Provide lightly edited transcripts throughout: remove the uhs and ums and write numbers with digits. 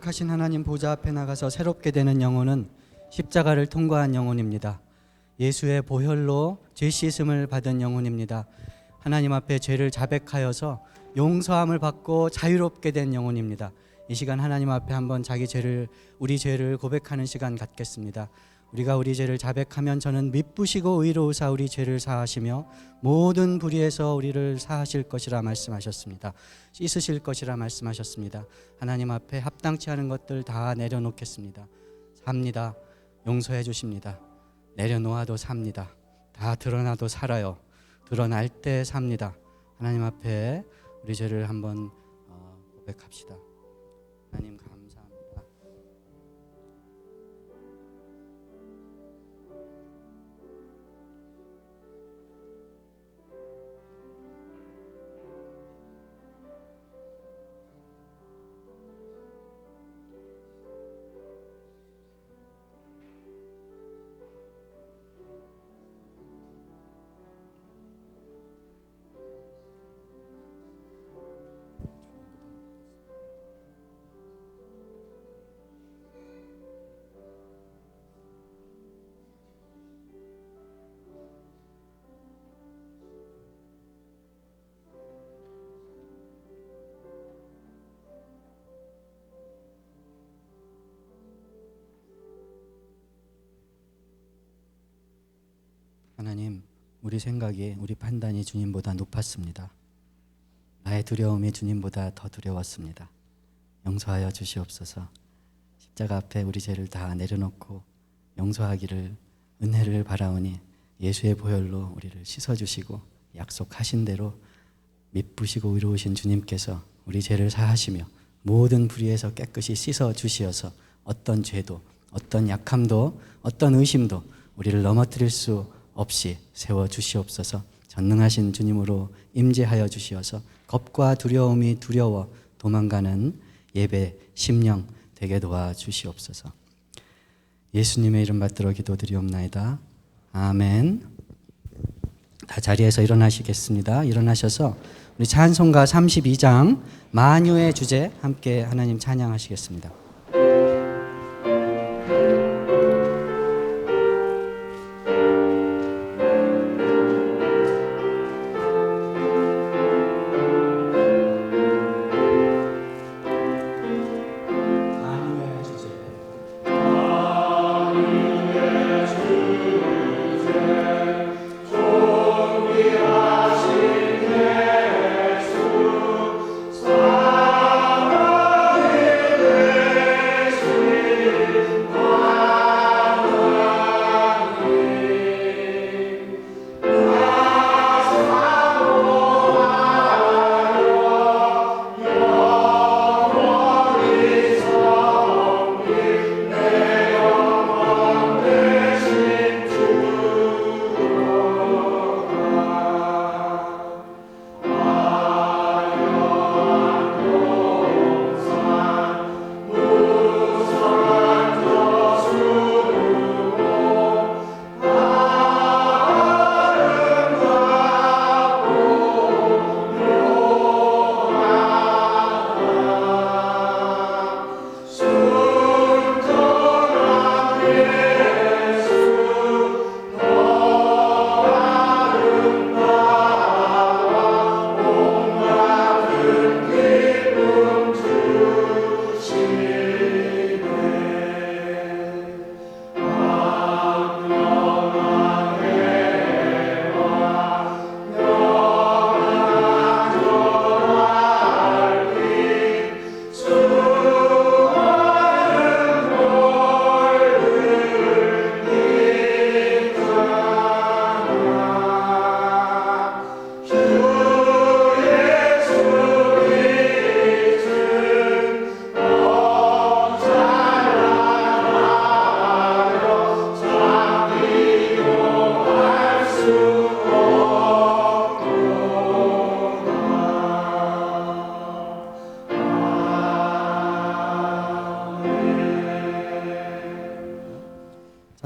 약속하신 하나님 보좌 앞에 나가서 새롭게 되는 영혼은 십자가를 통과한 영혼입니다. 예수의 보혈로 죄 씻음을 받은 영혼입니다. 하나님 앞에 죄를 자백하여서 용서함을 받고 자유롭게 된 영혼입니다. 이 시간 하나님 앞에 한번 우리 죄를 고백하는 시간 갖겠습니다. 우리가 우리 죄를 자백하면 저는 미쁘시고 의로우사 우리 죄를 사하시며 모든 불의에서 우리를 사하실 것이라 말씀하셨습니다. 씻으실 것이라 말씀하셨습니다. 하나님 앞에 합당치 않은 것들 다 내려놓겠습니다. 삽니다. 용서해 주십니다. 내려놓아도 삽니다. 다 드러나도 살아요. 드러날 때 삽니다. 하나님 앞에 우리 죄를 한번 고백합시다. 하나님 감사합니다. 하나님, 우리 생각이, 우리 판단이 주님보다 높았습니다. 나의 두려움이 주님보다 더 두려웠습니다. 용서하여 주시옵소서. 십자가 앞에 우리 죄를 다 내려놓고 용서하기를 은혜를 바라오니 예수의 보혈로 우리를 씻어주시고 약속하신 대로 미쁘시고 의로우신 주님께서 우리 죄를 사하시며 모든 불의에서 깨끗이 씻어주시어서 어떤 죄도, 어떤 약함도, 어떤 의심도 우리를 넘어뜨릴 수 없이 세워주시옵소서. 전능하신 주님으로 임재하여 주시어서 겁과 두려움이 두려워 도망가는 예배 심령 되게 도와주시옵소서. 예수님의 이름 받들어 기도드리옵나이다. 아멘. 다 자리에서 일어나시겠습니다. 일어나셔서 우리 찬송가 32장 만유의 주제 함께 하나님 찬양하시겠습니다.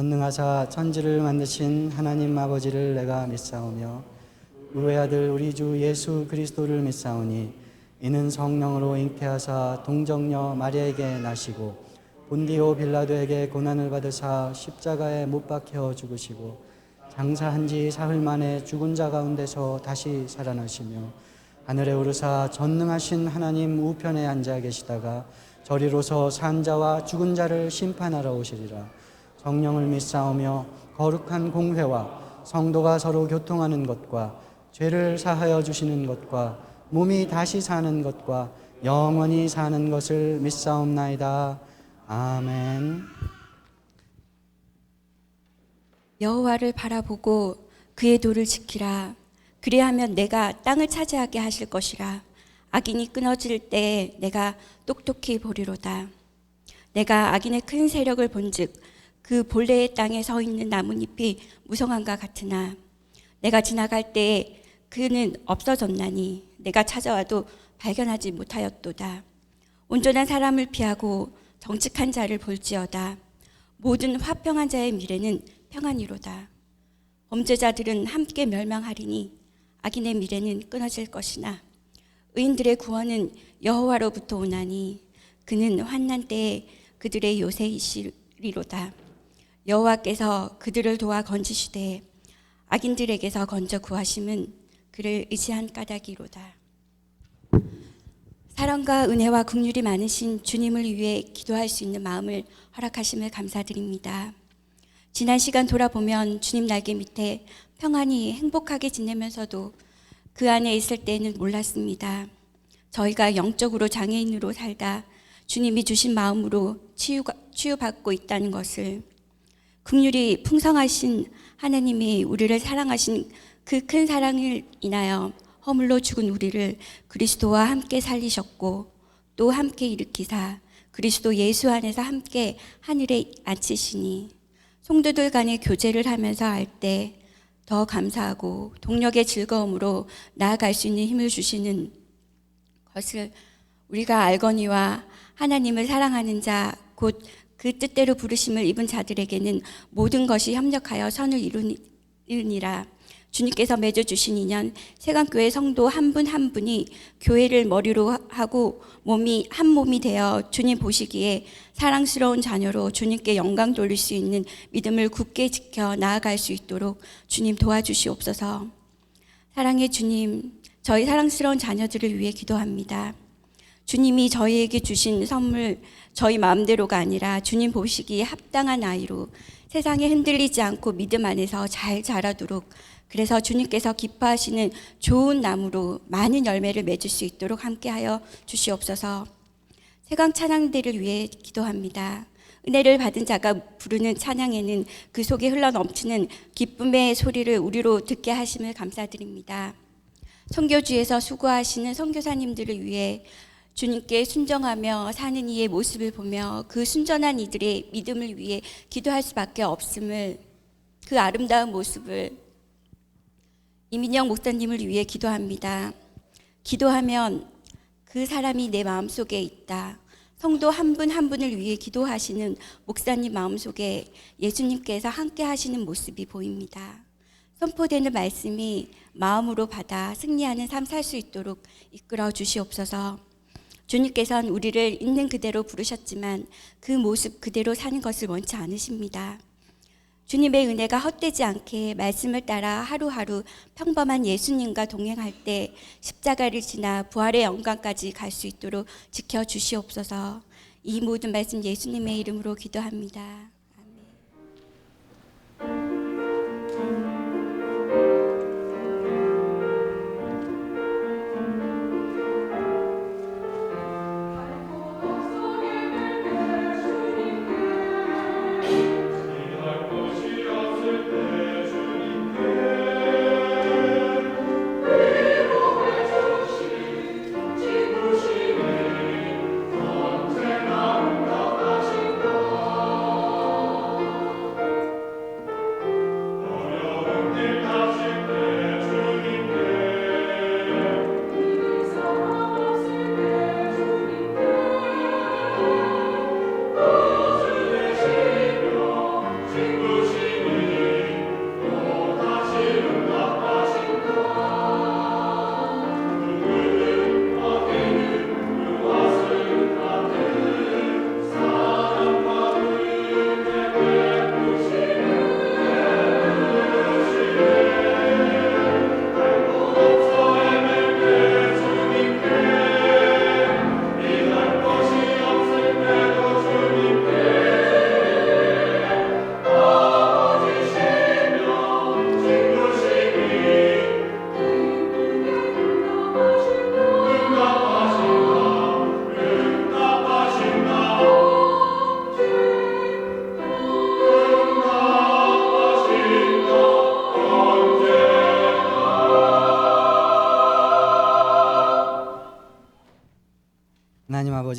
전능하사 천지를 만드신 하나님 아버지를 내가 믿사오며 그의 아들 우리 주 예수 그리스도를 믿사오니 이는 성령으로 잉태하사 동정녀 마리아에게 나시고 본디오 빌라도에게 고난을 받으사 십자가에 못 박혀 죽으시고 장사한 지 사흘 만에 죽은 자 가운데서 다시 살아나시며 하늘에 오르사 전능하신 하나님 우편에 앉아 계시다가 저리로서 산 자와 죽은 자를 심판하러 오시리라. 성령을 믿사오며 거룩한 공회와 성도가 서로 교통하는 것과 죄를 사하여 주시는 것과 몸이 다시 사는 것과 영원히 사는 것을 믿사옵나이다. 아멘. 여호와를 바라보고 그의 도를 지키라. 그리하면 내가 땅을 차지하게 하실 것이라. 악인이 끊어질 때 내가 똑똑히 보리로다. 내가 악인의 큰 세력을 본즉 그 본래의 땅에 서 있는 나뭇잎이 무성함과 같으나 내가 지나갈 때에 그는 없어졌나니 내가 찾아와도 발견하지 못하였도다. 온전한 사람을 피하고 정직한 자를 볼지어다. 모든 화평한 자의 미래는 평안이로다. 범죄자들은 함께 멸망하리니 악인의 미래는 끊어질 것이나 의인들의 구원은 여호와로부터 오나니 그는 환난 때에 그들의 요새이시리로다. 여호와께서 그들을 도와 건지시되 악인들에게서 건져 구하심은 그를 의지한 까닭이로다. 사랑과 은혜와 긍휼이 많으신 주님을 위해 기도할 수 있는 마음을 허락하심을 감사드립니다. 지난 시간 돌아보면 주님 날개 밑에 평안히 행복하게 지내면서도 그 안에 있을 때는 몰랐습니다. 저희가 영적으로 장애인으로 살다 주님이 주신 마음으로 치유받고 있다는 것을, 긍휼이 풍성하신 하나님이 우리를 사랑하신 그 큰 사랑을 인하여 허물로 죽은 우리를 그리스도와 함께 살리셨고 또 함께 일으키사 그리스도 예수 안에서 함께 하늘에 앉히시니 성도들 간의 교제를 하면서 할 때 더 감사하고 동력의 즐거움으로 나아갈 수 있는 힘을 주시는 것을 우리가 알거니와 하나님을 사랑하는 자 곧 그 뜻대로 부르심을 입은 자들에게는 모든 것이 협력하여 선을 이루니라. 주님께서 맺어주신 인연 세강교회 성도 한 분 한 분이 교회를 머리로 하고 몸이 한 몸이 되어 주님 보시기에 사랑스러운 자녀로 주님께 영광 돌릴 수 있는 믿음을 굳게 지켜 나아갈 수 있도록 주님 도와주시옵소서. 사랑의 주님, 저희 사랑스러운 자녀들을 위해 기도합니다. 주님이 저희에게 주신 선물, 저희 마음대로가 아니라 주님 보시기에 합당한 아이로 세상에 흔들리지 않고 믿음 안에서 잘 자라도록, 그래서 주님께서 기뻐하시는 좋은 나무로 많은 열매를 맺을 수 있도록 함께하여 주시옵소서. 세강 찬양대를 위해 기도합니다. 은혜를 받은 자가 부르는 찬양에는 그 속에 흘러넘치는 기쁨의 소리를 우리로 듣게 하심을 감사드립니다. 선교주에서 수고하시는 선교사님들을 위해 주님께 순정하며 사는 이의 모습을 보며 그 순전한 이들의 믿음을 위해 기도할 수밖에 없음을, 그 아름다운 모습을 이민영 목사님을 위해 기도합니다. 기도하면 그 사람이 내 마음속에 있다. 성도 한 분 한 분을 위해 기도하시는 목사님 마음속에 예수님께서 함께 하시는 모습이 보입니다. 선포되는 말씀이 마음으로 받아 승리하는 삶 살 수 있도록 이끌어 주시옵소서. 주님께서는 우리를 있는 그대로 부르셨지만 그 모습 그대로 사는 것을 원치 않으십니다. 주님의 은혜가 헛되지 않게 말씀을 따라 하루하루 평범한 예수님과 동행할 때 십자가를 지나 부활의 영광까지 갈 수 있도록 지켜주시옵소서. 이 모든 말씀 예수님의 이름으로 기도합니다.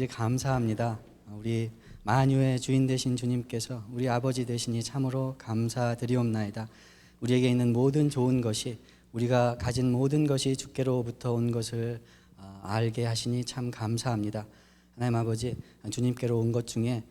아버지 감사합니다. 우리 만유의 주인 되신 주님께서 우리 아버지 되시니 참으로 감사드리옵나이다. 우리에게 있는 모든 좋은 것이, 우리가 가진 모든 것이 주께로부터 온 것을 알게 하시니 참 감사합니다. 하나님 아버지, 주님께로 온 것 중에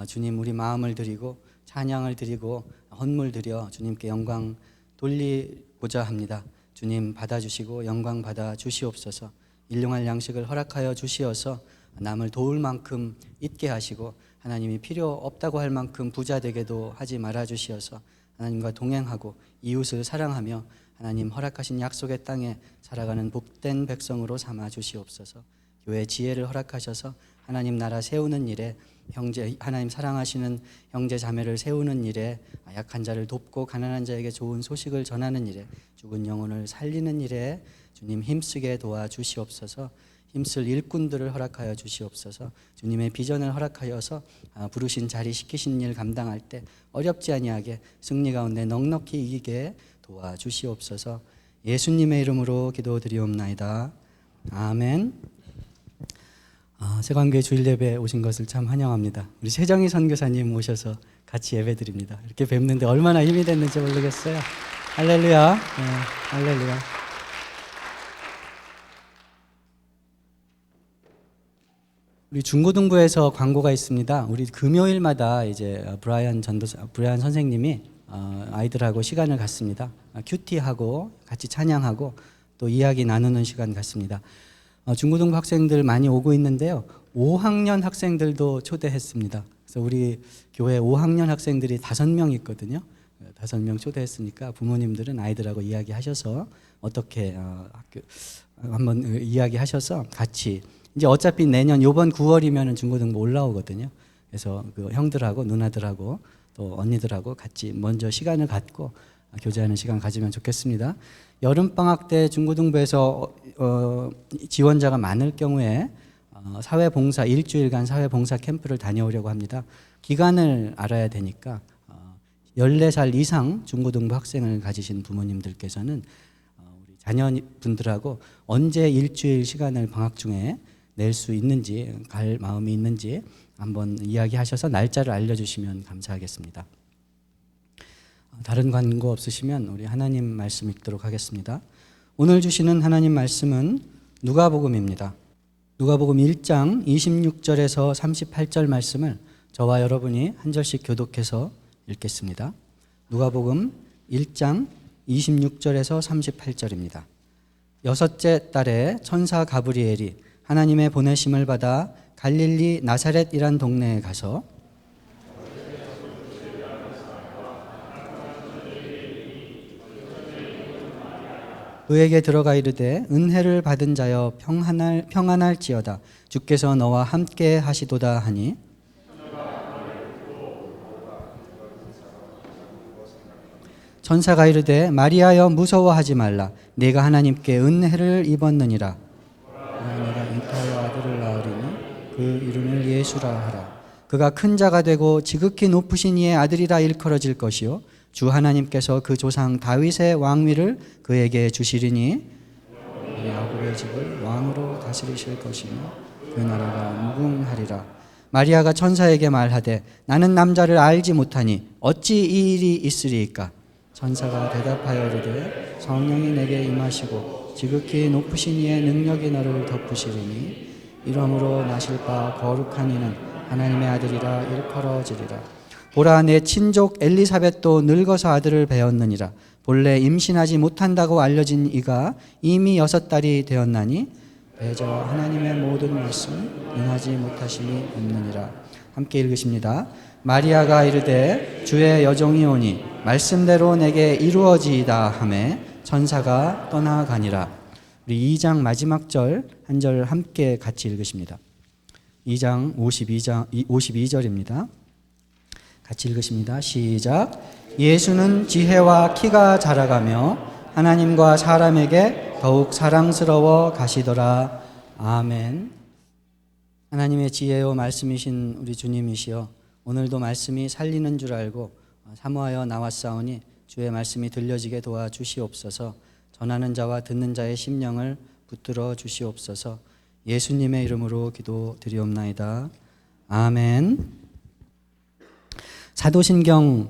주님 우리 마음을 드리고 찬양을 드리고 헌물 드려 주님께 영광 돌리고자 합니다. 주님 받아주시고 영광 받아 주시옵소서. 일용할 양식을 허락하여 주시어서 남을 도울 만큼 있게 하시고 하나님이 필요 없다고 할 만큼 부자 되게도 하지 말아 주시어서 하나님과 동행하고 이웃을 사랑하며 하나님 허락하신 약속의 땅에 살아가는 복된 백성으로 삼아 주시옵소서. 교회 지혜를 허락하셔서 하나님 나라 세우는 일에, 형제 하나님 사랑하시는 형제 자매를 세우는 일에, 약한 자를 돕고 가난한 자에게 좋은 소식을 전하는 일에, 죽은 영혼을 살리는 일에 주님 힘쓰게 도와 주시옵소서. 힘쓸 일꾼들을 허락하여 주시옵소서. 주님의 비전을 허락하여서 부르신 자리 시키신 일 감당할 때 어렵지 아니하게 승리 가운데 넉넉히 이기게 도와 주시옵소서. 예수님의 이름으로 기도드리옵나이다. 아멘. 세관교회 주일 예배에 오신 것을 참 환영합니다. 우리 세정희 선교사님 오셔서 같이 예배드립니다. 이렇게 뵙는데 얼마나 힘이 됐는지 모르겠어요. 할렐루야. 네, 할렐루야. 우리 중고등부에서 광고가 있습니다. 우리 금요일마다 이제 브라이언 선생님이 아이들하고 시간을 갖습니다. 큐티하고 같이 찬양하고 또 이야기 나누는 시간 갖습니다. 중고등부 학생들 많이 오고 있는데요. 5학년 학생들도 초대했습니다. 그래서 우리 교회 5학년 학생들이 5명 있거든요. 5명 초대했으니까 부모님들은 아이들하고 이야기하셔서 어떻게 학교 한번 이야기하셔서 같이, 이제 어차피 내년 요번 9월이면 중고등부 올라오거든요. 그래서 그 형들하고 누나들하고 또 언니들하고 같이 먼저 시간을 갖고 교제하는 시간 가지면 좋겠습니다. 여름방학 때 중고등부에서 지원자가 많을 경우에 사회봉사, 일주일간 사회봉사 캠프를 다녀오려고 합니다. 기간을 알아야 되니까 14살 이상 중고등부 학생을 가지신 부모님들께서는 우리 자녀분들하고 언제 일주일 시간을 방학 중에 낼 수 있는지, 갈 마음이 있는지 한번 이야기하셔서 날짜를 알려주시면 감사하겠습니다. 다른 광고 없으시면 우리 하나님 말씀 읽도록 하겠습니다. 오늘 주시는 하나님 말씀은 누가복음입니다. 누가복음 1장 26절에서 38절 말씀을 저와 여러분이 한 절씩 교독해서 읽겠습니다. 누가복음 1장 26절에서 38절입니다. 여섯째 달에 천사 가브리엘이 하나님의 보내심을 받아 갈릴리 나사렛이란 동네에 가서 그에게 들어가 이르되 은혜를 받은 자여 평안할지어다 주께서 너와 함께 하시도다 하니 천사가 이르되 마리아여 무서워하지 말라 네가 하나님께 은혜를 입었느니라 내가 잉타하여 아들을 낳으리니 그 이름을 예수라 하라 그가 큰 자가 되고 지극히 높으신 이의 아들이라 일컬어질 것이요 주 하나님께서 그 조상 다윗의 왕위를 그에게 주시리니 야곱의 집을 왕으로 다스리실 것이며 그 나라가 무궁하리라. 마리아가 천사에게 말하되 나는 남자를 알지 못하니 어찌 이 일이 있으리이까. 천사가 대답하여 이르되 성령이 내게 임하시고 지극히 높으신 이의 능력이 너를 덮으시리니 이러므로 나실 바 거룩한 이는 하나님의 아들이라 일컬어지리라. 보라 내 친족 엘리사벳도 늙어서 아들을 배었느니라. 본래 임신하지 못한다고 알려진 이가 이미 6달이 되었나니 배저 하나님의 모든 말씀은 응하지 못하심이 없느니라. 함께 읽으십니다. 마리아가 이르되 주의 여종이 오니 말씀대로 내게 이루어지이다 하매 천사가 떠나가니라. 우리 2장 마지막 절 한 절 함께 같이 읽으십니다. 2장 52절입니다. 같이 읽으십니다. 시작. 예수는 지혜와 키가 자라가며 하나님과 사람에게 더욱 사랑스러워 가시더라. 아멘. 하나님의 지혜요 말씀이신 우리 주님이시여 오늘도 말씀이 살리는 줄 알고 사모하여 나왔사오니 주의 말씀이 들려지게 도와주시옵소서. 전하는 자와 듣는 자의 심령을 붙들어 주시옵소서. 예수님의 이름으로 기도드리옵나이다. 아멘. 사도신경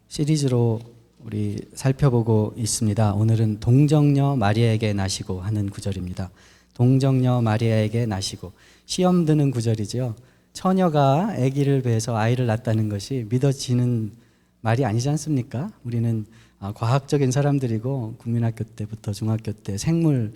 시리즈로 우리 살펴보고 있습니다. 오늘은 동정녀 마리아에게 나시고 하는 구절입니다. 동정녀 마리아에게 나시고, 시험 드는 구절이죠. 처녀가 아기를 배에서 아이를 낳았다는 것이 믿어지는 말이 아니지 않습니까? 우리는 과학적인 사람들이고 국민학교 때부터 중학교 때 생물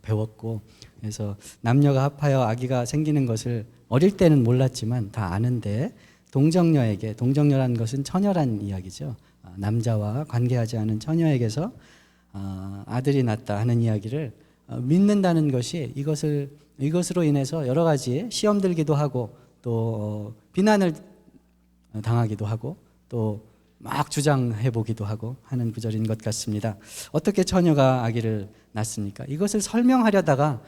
배웠고, 그래서 남녀가 합하여 아기가 생기는 것을 어릴 때는 몰랐지만 다 아는데, 동정녀에게, 동정녀라는 것은 처녀란 이야기죠. 남자와 관계하지 않은 처녀에게서 아들이 낳았다 하는 이야기를 믿는다는 것이, 이것으로 인해서 여러 가지 시험 들기도 하고 또 비난을 당하기도 하고 또 막 주장해 보기도 하고 하는 구절인 것 같습니다. 어떻게 처녀가 아기를 낳습니까? 이것을 설명하려다가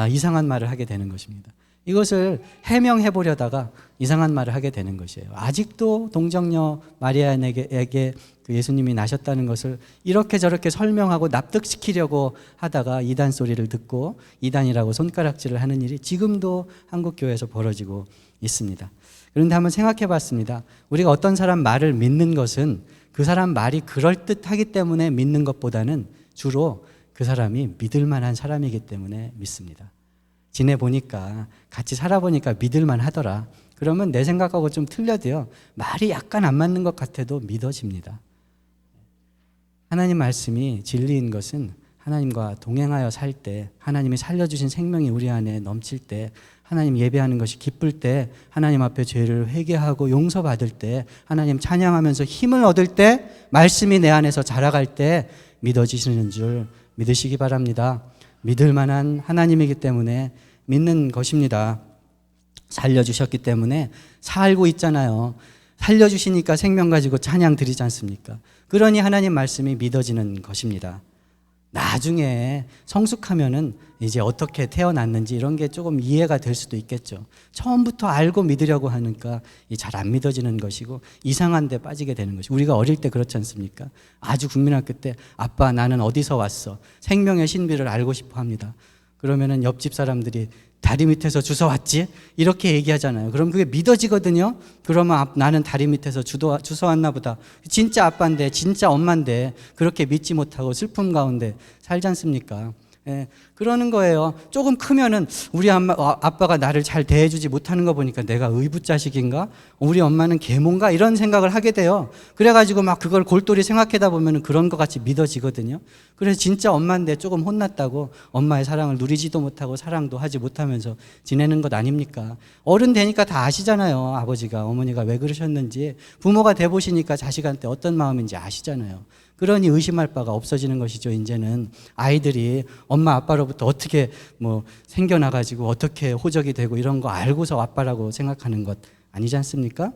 이상한 말을 하게 되는 것입니다. 이것을 해명해 보려다가 이상한 말을 하게 되는 것이에요. 아직도 동정녀 마리아에게 그 예수님이 나셨다는 것을 이렇게 저렇게 설명하고 납득시키려고 하다가 이단 소리를 듣고 이단이라고 손가락질을 하는 일이 지금도 한국 교회에서 벌어지고 있습니다. 그런데 한번 생각해 봤습니다. 우리가 어떤 사람 말을 믿는 것은 그 사람 말이 그럴듯하기 때문에 믿는 것보다는 주로 그 사람이 믿을 만한 사람이기 때문에 믿습니다. 지내보니까, 같이 살아보니까 믿을만 하더라. 그러면 내 생각하고 좀 틀려도요, 말이 약간 안 맞는 것 같아도 믿어집니다. 하나님 말씀이 진리인 것은 하나님과 동행하여 살 때, 하나님이 살려주신 생명이 우리 안에 넘칠 때, 하나님 예배하는 것이 기쁠 때, 하나님 앞에 죄를 회개하고 용서받을 때, 하나님 찬양하면서 힘을 얻을 때, 말씀이 내 안에서 자라갈 때 믿어지시는 줄 믿으시기 바랍니다. 믿을 만한 하나님이기 때문에 믿는 것입니다. 살려주셨기 때문에 살고 있잖아요. 살려주시니까 생명 가지고 찬양 드리지 않습니까? 그러니 하나님 말씀이 믿어지는 것입니다. 나중에 성숙하면은 이제 어떻게 태어났는지 이런 게 조금 이해가 될 수도 있겠죠. 처음부터 알고 믿으려고 하니까 잘 안 믿어지는 것이고 이상한 데 빠지게 되는 것이, 우리가 어릴 때 그렇지 않습니까? 아주 국민학교 때 아빠 나는 어디서 왔어? 생명의 신비를 알고 싶어 합니다. 그러면은 옆집 사람들이 다리 밑에서 주워왔지? 이렇게 얘기하잖아요. 그럼 그게 믿어지거든요. 그러면 나는 다리 밑에서 주워왔나 보다. 진짜 아빠인데, 진짜 엄마인데 그렇게 믿지 못하고 슬픔 가운데 살지 않습니까? 예, 그러는 거예요. 조금 크면은 우리 아빠가 나를 잘 대해주지 못하는 거 보니까 내가 의붓자식인가? 우리 엄마는 계모인가? 이런 생각을 하게 돼요. 그래가지고 막 그걸 골똘히 생각하다 보면은 그런 것 같이 믿어지거든요. 그래서 진짜 엄마인데 조금 혼났다고 엄마의 사랑을 누리지도 못하고 사랑도 하지 못하면서 지내는 것 아닙니까? 어른 되니까 다 아시잖아요. 아버지가, 어머니가 왜 그러셨는지. 부모가 돼보시니까 자식한테 어떤 마음인지 아시잖아요. 그러니 의심할 바가 없어지는 것이죠. 이제는 아이들이 엄마 아빠로부터 어떻게 생겨나가지고 어떻게 호적이 되고 이런 거 알고서 아빠라고 생각하는 것 아니지 않습니까?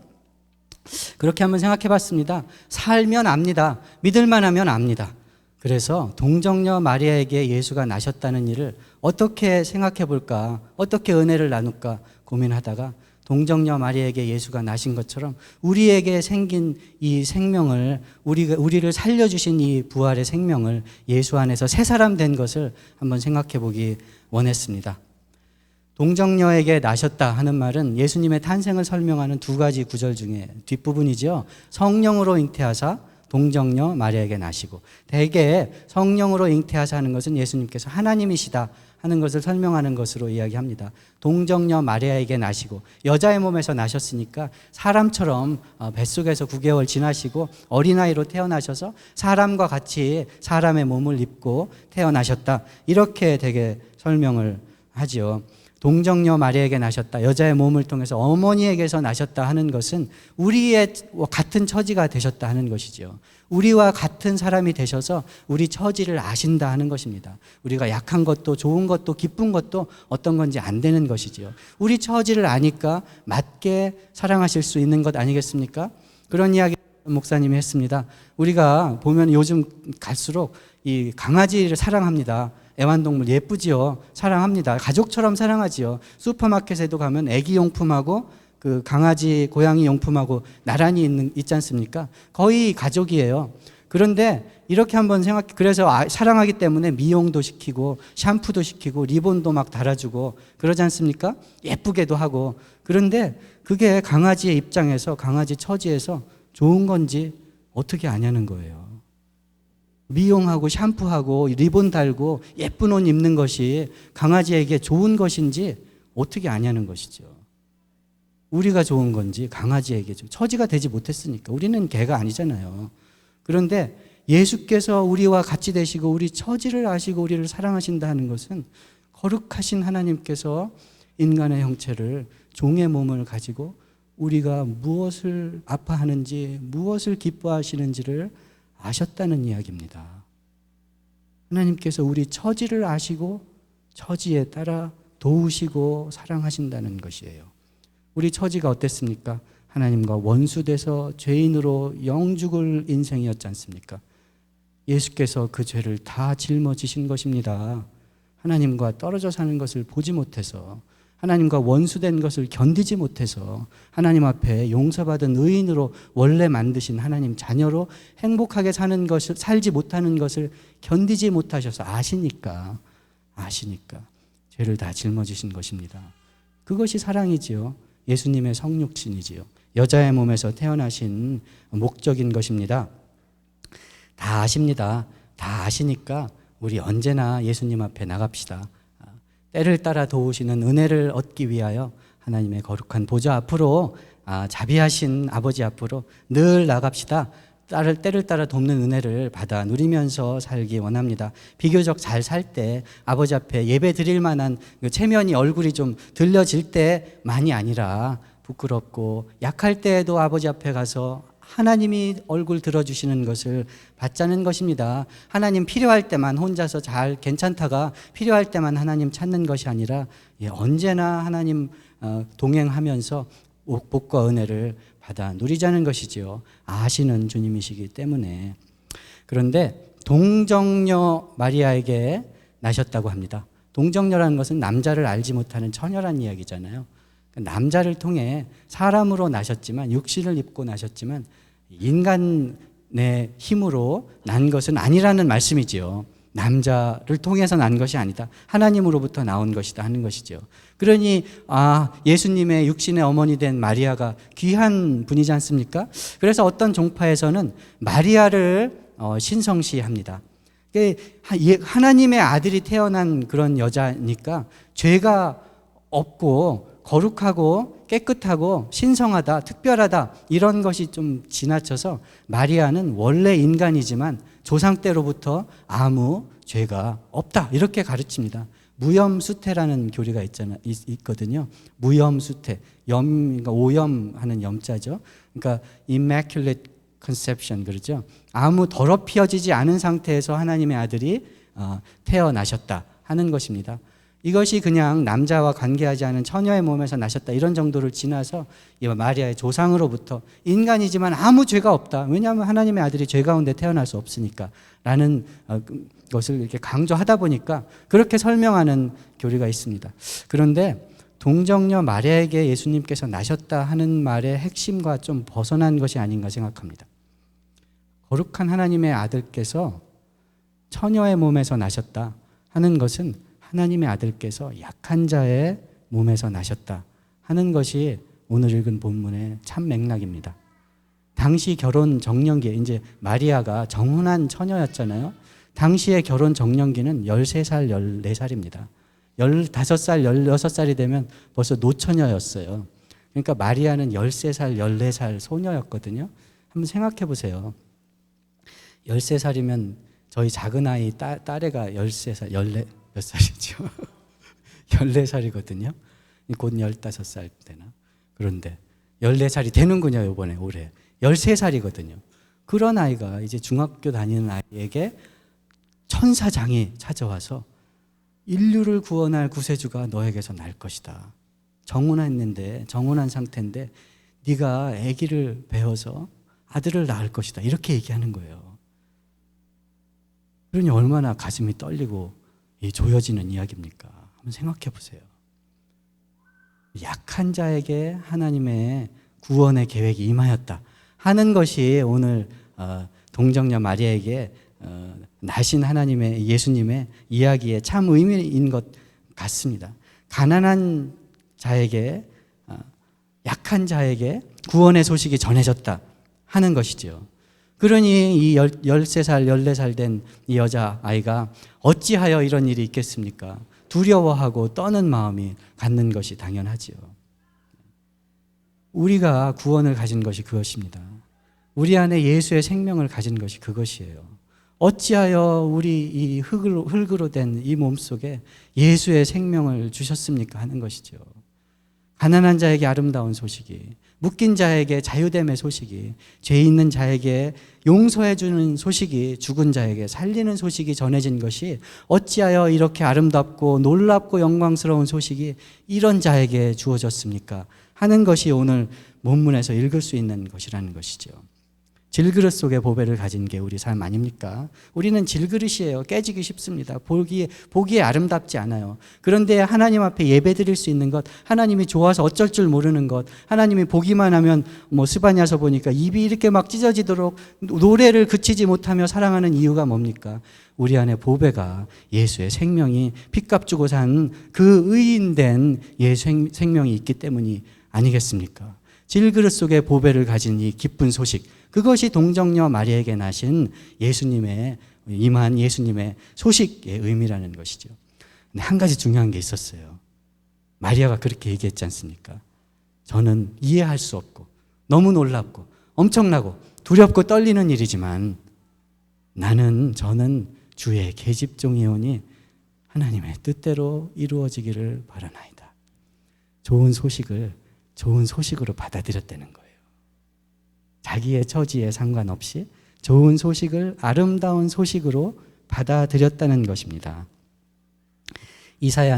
그렇게 한번 생각해 봤습니다. 살면 압니다. 믿을만 하면 압니다. 그래서 동정녀 마리아에게 예수가 나셨다는 일을 어떻게 생각해 볼까, 어떻게 은혜를 나눌까 고민하다가 동정녀 마리아에게 예수가 나신 것처럼 우리에게 생긴 이 생명을, 우리를 살려주신 이 부활의 생명을, 예수 안에서 새 사람 된 것을 한번 생각해 보기 원했습니다. 동정녀에게 나셨다 하는 말은 예수님의 탄생을 설명하는 두 가지 구절 중에 뒷부분이죠. 성령으로 잉태하사 동정녀 마리아에게 나시고, 대개 성령으로 잉태하사 하는 것은 예수님께서 하나님이시다 하는 것을 설명하는 것으로 이야기합니다. 동정녀 마리아에게 나시고, 여자의 몸에서 나셨으니까 사람처럼 뱃속에서 9개월 지나시고 어린아이로 태어나셔서 사람과 같이 사람의 몸을 입고 태어나셨다, 이렇게 되게 설명을 하지요. 동정녀 마리아에게 나셨다, 여자의 몸을 통해서 어머니에게서 나셨다 하는 것은 우리의 같은 처지가 되셨다 하는 것이죠. 우리와 같은 사람이 되셔서 우리 처지를 아신다 하는 것입니다. 우리가 약한 것도 좋은 것도 기쁜 것도 어떤 건지 안 되는 것이지요. 우리 처지를 아니까 맞게 사랑하실 수 있는 것 아니겠습니까? 그런 이야기 목사님이 했습니다. 우리가 보면 요즘 갈수록 이 강아지를 사랑합니다. 애완동물 예쁘지요. 사랑합니다. 가족처럼 사랑하지요. 슈퍼마켓에도 가면 애기 용품하고 그 강아지, 고양이 용품하고 나란히 있지 않습니까? 거의 가족이에요. 그런데 이렇게 한번 그래서 사랑하기 때문에 미용도 시키고 샴푸도 시키고 리본도 막 달아주고 그러지 않습니까? 예쁘게도 하고. 그런데 그게 강아지의 입장에서, 강아지 처지에서 좋은 건지 어떻게 아냐는 거예요. 미용하고 샴푸하고 리본 달고 예쁜 옷 입는 것이 강아지에게 좋은 것인지 어떻게 아냐는 것이죠. 우리가 좋은 건지 강아지에게 처지가 되지 못했으니까. 우리는 개가 아니잖아요. 그런데 예수께서 우리와 같이 되시고 우리 처지를 아시고 우리를 사랑하신다 하는 것은 거룩하신 하나님께서 인간의 형체를, 종의 몸을 가지고 우리가 무엇을 아파하는지 무엇을 기뻐하시는지를 아셨다는 이야기입니다. 하나님께서 우리 처지를 아시고 처지에 따라 도우시고 사랑하신다는 것이에요. 우리 처지가 어땠습니까? 하나님과 원수돼서 죄인으로 영죽을 인생이었지 않습니까? 예수께서 그 죄를 다 짊어지신 것입니다. 하나님과 떨어져 사는 것을 보지 못해서, 하나님과 원수된 것을 견디지 못해서 하나님 앞에 용서받은 의인으로 원래 만드신 하나님 자녀로 행복하게 사는 것을, 살지 못하는 것을 견디지 못하셔서 아시니까 죄를 다 짊어지신 것입니다. 그것이 사랑이지요. 예수님의 성육신이지요. 여자의 몸에서 태어나신 목적인 것입니다. 다 아십니다. 다 아시니까 우리 언제나 예수님 앞에 나갑시다. 때를 따라 도우시는 은혜를 얻기 위하여 하나님의 거룩한 보좌 앞으로, 자비하신 아버지 앞으로 늘 나갑시다. 때를 따라 돕는 은혜를 받아 누리면서 살기 원합니다. 비교적 잘 살 때 아버지 앞에 예배 드릴 만한 체면이, 얼굴이 좀 들려질 때만이 아니라 부끄럽고 약할 때에도 아버지 앞에 가서 하나님이 얼굴 들어주시는 것을 받자는 것입니다. 하나님 필요할 때만 혼자서 잘 괜찮다가 필요할 때만 하나님 찾는 것이 아니라 언제나 하나님 동행하면서 복과 은혜를 받아 누리자는 것이지요. 아시는 주님이시기 때문에. 그런데 동정녀 마리아에게 나셨다고 합니다. 동정녀라는 것은 남자를 알지 못하는 처녀란 이야기잖아요. 남자를 통해 사람으로 나셨지만, 육신을 입고 나셨지만 인간의 힘으로 난 것은 아니라는 말씀이지요. 남자를 통해서 난 것이 아니다. 하나님으로부터 나온 것이다 하는 것이죠. 그러니 예수님의 육신의 어머니 된 마리아가 귀한 분이지 않습니까? 그래서 어떤 종파에서는 마리아를 신성시합니다. 하나님의 아들이 태어난 그런 여자니까 죄가 없고 거룩하고 깨끗하고 신성하다, 특별하다, 이런 것이 좀 지나쳐서 마리아는 원래 인간이지만 조상 때로부터 아무 죄가 없다, 이렇게 가르칩니다. 무염수태라는 교리가 있거든요. 무염수태, 그러니까 오염하는 염자죠. 그러니까 immaculate conception, 그러죠. 아무 더럽혀지지 않은 상태에서 하나님의 아들이 태어나셨다 하는 것입니다. 이것이 그냥 남자와 관계하지 않은 처녀의 몸에서 나셨다 이런 정도를 지나서 이 마리아의 조상으로부터 인간이지만 아무 죄가 없다. 왜냐하면 하나님의 아들이 죄 가운데 태어날 수 없으니까 라는 것을 이렇게 강조하다 보니까 그렇게 설명하는 교리가 있습니다. 그런데 동정녀 마리아에게 예수님께서 나셨다 하는 말의 핵심과 좀 벗어난 것이 아닌가 생각합니다. 거룩한 하나님의 아들께서 처녀의 몸에서 나셨다 하는 것은 하나님의 아들께서 약한 자의 몸에서 나셨다 하는 것이 오늘 읽은 본문의 참 맥락입니다. 당시 결혼 정년기에, 이제 마리아가 정혼한 처녀였잖아요. 당시의 결혼 정년기는 13살, 14살입니다. 15살, 16살이 되면 벌써 노처녀였어요. 그러니까 마리아는 13살, 14살 소녀였거든요. 한번 생각해 보세요. 13살이면 저희 작은 아이 딸애가 13살, 몇 살이죠? 14살이거든요. 곧 15살 되나? 그런데 14살이 되는군요, 이번에 올해. 13살이거든요. 그런 아이가 이제 중학교 다니는 아이에게 천사장이 찾아와서 인류를 구원할 구세주가 너에게서 날 것이다. 정혼한 상태인데 네가 아기를 배워서 아들을 낳을 것이다. 이렇게 얘기하는 거예요. 그러니 얼마나 가슴이 떨리고 조여지는 이야기입니까? 한번 생각해 보세요. 약한 자에게 하나님의 구원의 계획이 임하였다 하는 것이 오늘 동정녀 마리아에게 나신 하나님의 예수님의 이야기의 참 의미인 것 같습니다. 가난한 자에게 약한 자에게 구원의 소식이 전해졌다 하는 것이죠. 그러니 이 13살, 14살 된 이 여자아이가 어찌하여 이런 일이 있겠습니까? 두려워하고 떠는 마음이 갖는 것이 당연하지요. 우리가 구원을 가진 것이 그것입니다. 우리 안에 예수의 생명을 가진 것이 그것이에요. 어찌하여 우리 이 흙으로 된 이 몸속에 예수의 생명을 주셨습니까? 하는 것이죠. 가난한 자에게 아름다운 소식이, 묶인 자에게 자유됨의 소식이, 죄 있는 자에게 용서해 주는 소식이, 죽은 자에게 살리는 소식이 전해진 것이 어찌하여 이렇게 아름답고 놀랍고 영광스러운 소식이 이런 자에게 주어졌습니까? 하는 것이 오늘 본문에서 읽을 수 있는 것이라는 것이죠. 질그릇 속에 보배를 가진 게 우리 삶 아닙니까? 우리는 질그릇이에요. 깨지기 쉽습니다. 보기에 아름답지 않아요. 그런데 하나님 앞에 예배 드릴 수 있는 것, 하나님이 좋아서 어쩔 줄 모르는 것, 하나님이 보기만 하면 스바냐서 보니까 입이 이렇게 막 찢어지도록 노래를 그치지 못하며 사랑하는 이유가 뭡니까? 우리 안에 보배가 예수의 생명이 핏값 주고 산 그 의인된 예수 생명이 있기 때문이 아니겠습니까? 질그릇 속에 보배를 가진 이 기쁜 소식, 그것이 동정녀 마리아에게 나신 예수님의 임한 예수님의 소식의 의미라는 것이죠. 근데 한 가지 중요한 게 있었어요. 마리아가 그렇게 얘기했지 않습니까? 저는 이해할 수 없고 너무 놀랍고 엄청나고 두렵고 떨리는 일이지만 저는 주의 계집종이오니 하나님의 뜻대로 이루어지기를 바라나이다. 좋은 소식으로 받아들였다는 거예요. 자기의 처지에 상관없이 좋은 소식을 아름다운 소식으로 받아들였다는 것입니다. 이사야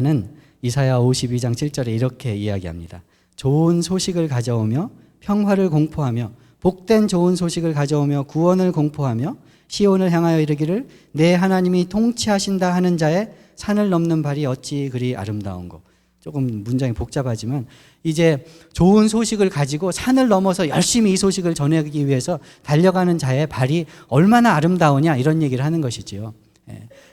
52장 7절에 이렇게 이야기합니다. 좋은 소식을 가져오며 평화를 공포하며 복된 좋은 소식을 가져오며 구원을 공포하며 시온을 향하여 이르기를 내 하나님이 통치하신다 하는 자의 산을 넘는 발이 어찌 그리 아름다운고. 조금 문장이 복잡하지만 이제 좋은 소식을 가지고 산을 넘어서 열심히 이 소식을 전하기 위해서 달려가는 자의 발이 얼마나 아름다우냐 이런 얘기를 하는 것이지요.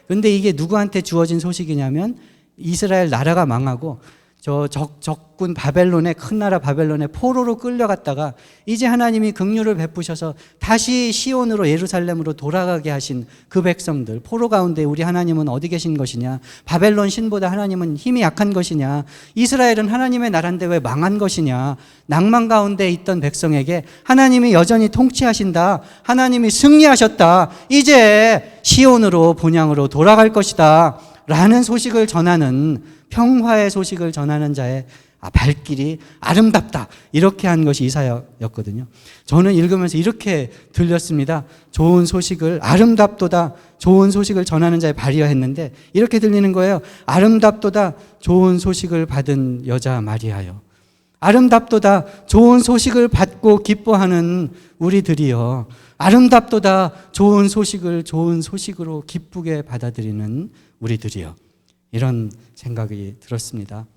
그런데 이게 누구한테 주어진 소식이냐면 이스라엘 나라가 망하고 저 적군 바벨론의 큰 나라 바벨론의 포로로 끌려갔다가 이제 하나님이 긍휼을 베푸셔서 다시 시온으로 예루살렘으로 돌아가게 하신 그 백성들, 포로 가운데 우리 하나님은 어디 계신 것이냐? 바벨론 신보다 하나님은 힘이 약한 것이냐? 이스라엘은 하나님의 나라인데 왜 망한 것이냐? 낭만 가운데 있던 백성에게 하나님이 여전히 통치하신다. 하나님이 승리하셨다. 이제 시온으로 본향으로 돌아갈 것이다. 라는 소식을 전하는, 평화의 소식을 전하는 자의 발길이 아름답다. 이렇게 한 것이 이사야였거든요. 저는 읽으면서 이렇게 들렸습니다. 좋은 소식을, 아름답도다 좋은 소식을 전하는 자의 발이야 했는데 이렇게 들리는 거예요. 아름답도다 좋은 소식을 받은 여자 마리아여. 아름답도다 좋은 소식을 받고 기뻐하는 우리들이여. 아름답도다 좋은 소식을 좋은 소식으로 기쁘게 받아들이는 우리들이여. 이런 생각이 들었습니다.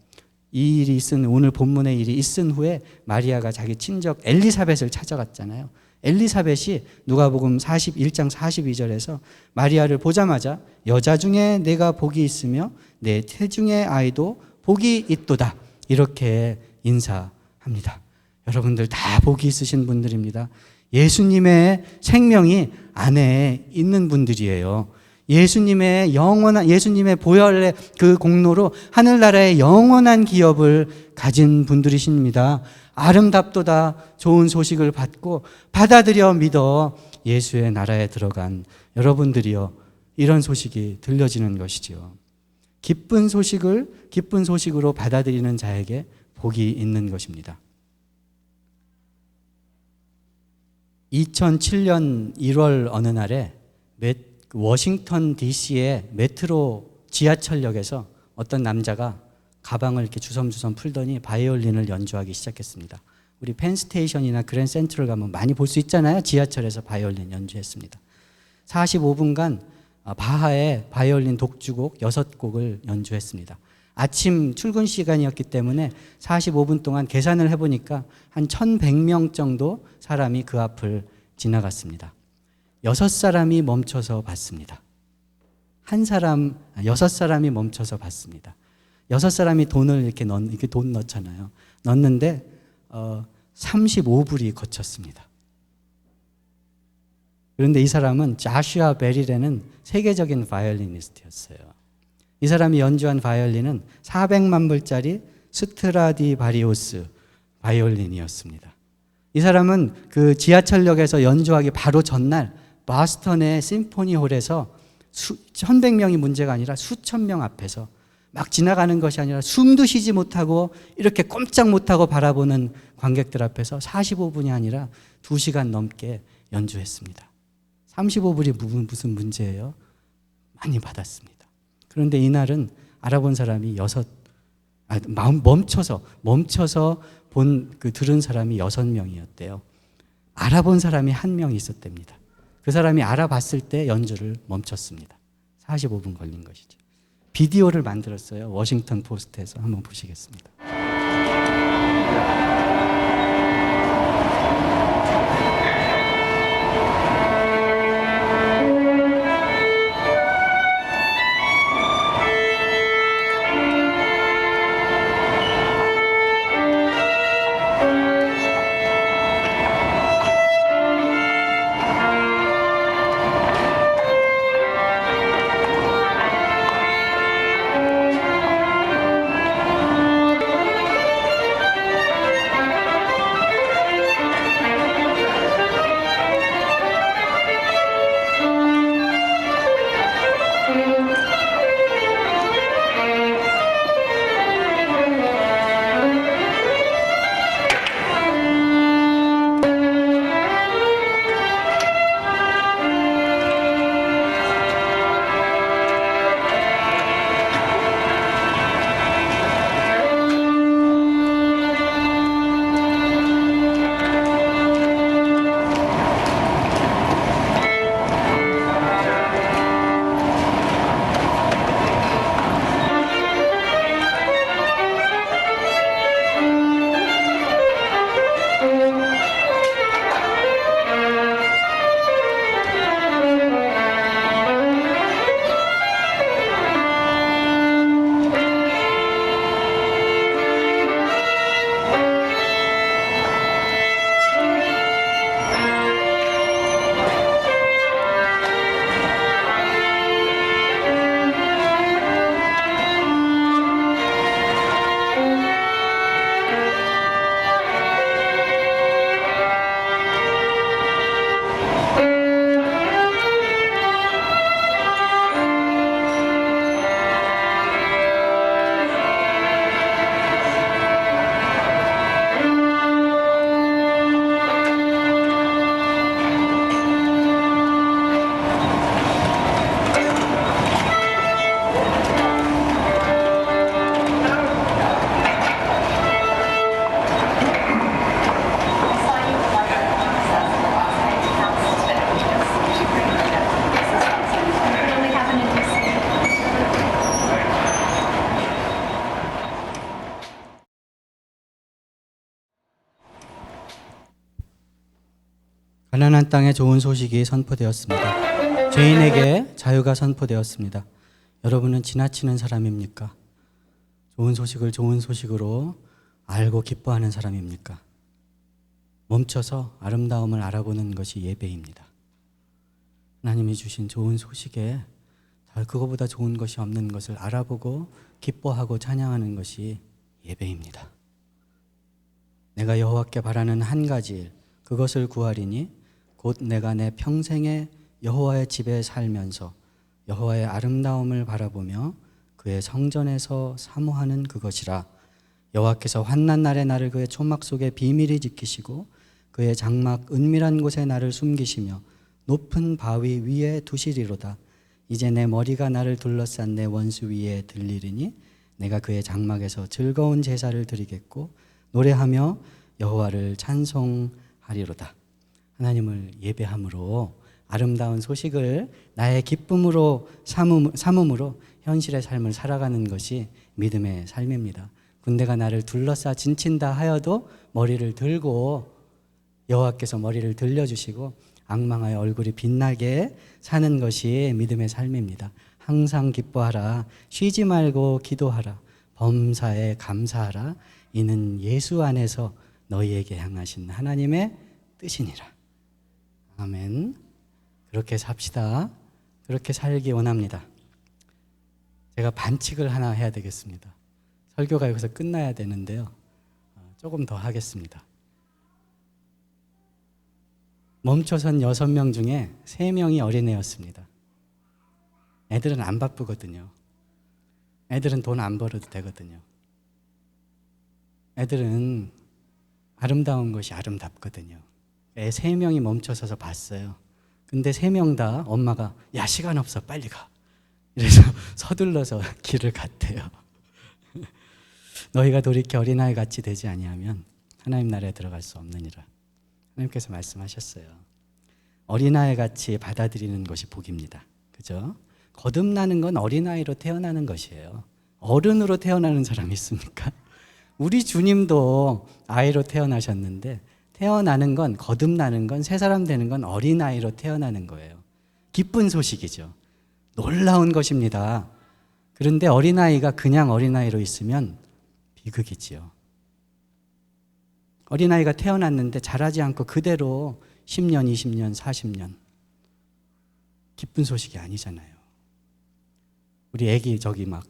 이 일이 있은, 오늘 본문의 일이 있은 후에 마리아가 자기 친적 엘리사벳을 찾아갔잖아요. 엘리사벳이 누가복음 41장 42절에서 마리아를 보자마자 여자 중에 내가 복이 있으며 내 태중의 아이도 복이 있도다. 이렇게 인사합니다. 여러분들 다 복이 있으신 분들입니다. 예수님의 생명이 안에 있는 분들이에요. 예수님의 보혈의 그 공로로 하늘나라의 영원한 기업을 가진 분들이십니다. 아름답도다 좋은 소식을 받고 받아들여 믿어 예수의 나라에 들어간 여러분들이여. 이런 소식이 들려지는 것이지요. 기쁜 소식으로 받아들이는 자에게 복이 있는 것입니다. 2007년 1월 어느 날에 워싱턴 DC의 메트로 지하철역에서 어떤 남자가 가방을 이렇게 주섬주섬 풀더니 바이올린을 연주하기 시작했습니다. 우리 펜스테이션이나 그랜 센트럴 가면 많이 볼 수 있잖아요. 지하철에서 바이올린 연주했습니다. 45분간 바하의 바이올린 독주곡 6곡을 연주했습니다. 아침 출근 시간이었기 때문에 45분 동안 계산을 해보니까 한 1,100명 정도 사람이 그 앞을 지나갔습니다. 6사람이 멈춰서 봤습니다. 6사람이 멈춰서 봤습니다. 6사람이 돈을 이렇게 돈 넣잖아요. 넣는데 35불이 거쳤습니다. 그런데 이 사람은 자슈아 베릴이라는 세계적인 바이올리니스트였어요. 이 사람이 연주한 바이올린은 400만 불짜리 스트라디바리우스 바이올린이었습니다. 이 사람은 그 지하철역에서 연주하기 바로 전날 보스턴의 심포니홀에서 1,100명이 문제가 아니라 수천 명 앞에서 막 지나가는 것이 아니라 숨도 쉬지 못하고 이렇게 꼼짝 못하고 바라보는 관객들 앞에서 45분이 아니라 2시간 넘게 연주했습니다. 35불이 무슨 문제예요? 많이 받았습니다. 그런데 이날은 알아본 사람이 멈춰서 들은 사람이 6명이었대요. 알아본 사람이 1명이 있었답니다. 그 사람이 알아봤을 때 연주를 멈췄습니다. 45분 걸린 것이죠. 비디오를 만들었어요. 워싱턴 포스트에서 한번 보시겠습니다. 가나안 땅에 좋은 소식이 선포되었습니다. 죄인에게 자유가 선포되었습니다. 여러분은 지나치는 사람입니까? 좋은 소식을 좋은 소식으로 알고 기뻐하는 사람입니까? 멈춰서 아름다움을 알아보는 것이 예배입니다. 하나님이 주신 좋은 소식에 그거보다 좋은 것이 없는 것을 알아보고 기뻐하고 찬양하는 것이 예배입니다. 내가 여호와께 바라는 한 가지 일, 그것을 구하리니 곧 내가 내 평생에 여호와의 집에 살면서 여호와의 아름다움을 바라보며 그의 성전에서 사모하는 그것이라. 여호와께서 환난 날에 나를 그의 초막 속에 비밀히 지키시고 그의 장막 은밀한 곳에 나를 숨기시며 높은 바위 위에 두시리로다. 이제 내 머리가 나를 둘러싼 내 원수 위에 들리리니 내가 그의 장막에서 즐거운 제사를 드리겠고 노래하며 여호와를 찬송하리로다. 하나님을 예배함으로 아름다운 소식을 나의 기쁨으로 삼음으로 현실의 삶을 살아가는 것이 믿음의 삶입니다. 군대가 나를 둘러싸 진친다 하여도 머리를 들고 여호와께서 머리를 들려주시고 방망하여 얼굴이 빛나게 사는 것이 믿음의 삶입니다. 항상 기뻐하라. 쉬지 말고 기도하라. 범사에 감사하라. 이는 예수 안에서 너희에게 향하신 하나님의 뜻이니라. 아멘. 그렇게 삽시다. 그렇게 살기 원합니다. 제가 반칙을 하나 해야 되겠습니다. 설교가 여기서 끝나야 되는데요. 조금 더 하겠습니다. 멈춰선 6명 중에 3명이 어린애였습니다. 애들은 안 바쁘거든요. 애들은 돈 안 벌어도 되거든요. 애들은 아름다운 것이 아름답거든요. 애 3명이 멈춰서서 봤어요. 근데 3명 다 엄마가 야 시간 없어 빨리 가. 이래서 서둘러서 길을 갔대요. 너희가 돌이켜 어린아이 같이 되지 아니하면 하나님 나라에 들어갈 수 없느니라. 하나님께서 말씀하셨어요. 어린아이 같이 받아들이는 것이 복입니다. 그죠? 거듭나는 건 어린아이로 태어나는 것이에요. 어른으로 태어나는 사람이 있습니까? 우리 주님도 아이로 태어나셨는데 태어나는 건 거듭나는 건 새 사람 되는 건 어린아이로 태어나는 거예요. 기쁜 소식이죠. 놀라운 것입니다. 그런데 어린아이가 그냥 어린아이로 있으면 비극이지요. 어린아이가 태어났는데 자라지 않고 그대로 10년, 20년, 40년 기쁜 소식이 아니잖아요. 우리 애기 저기 막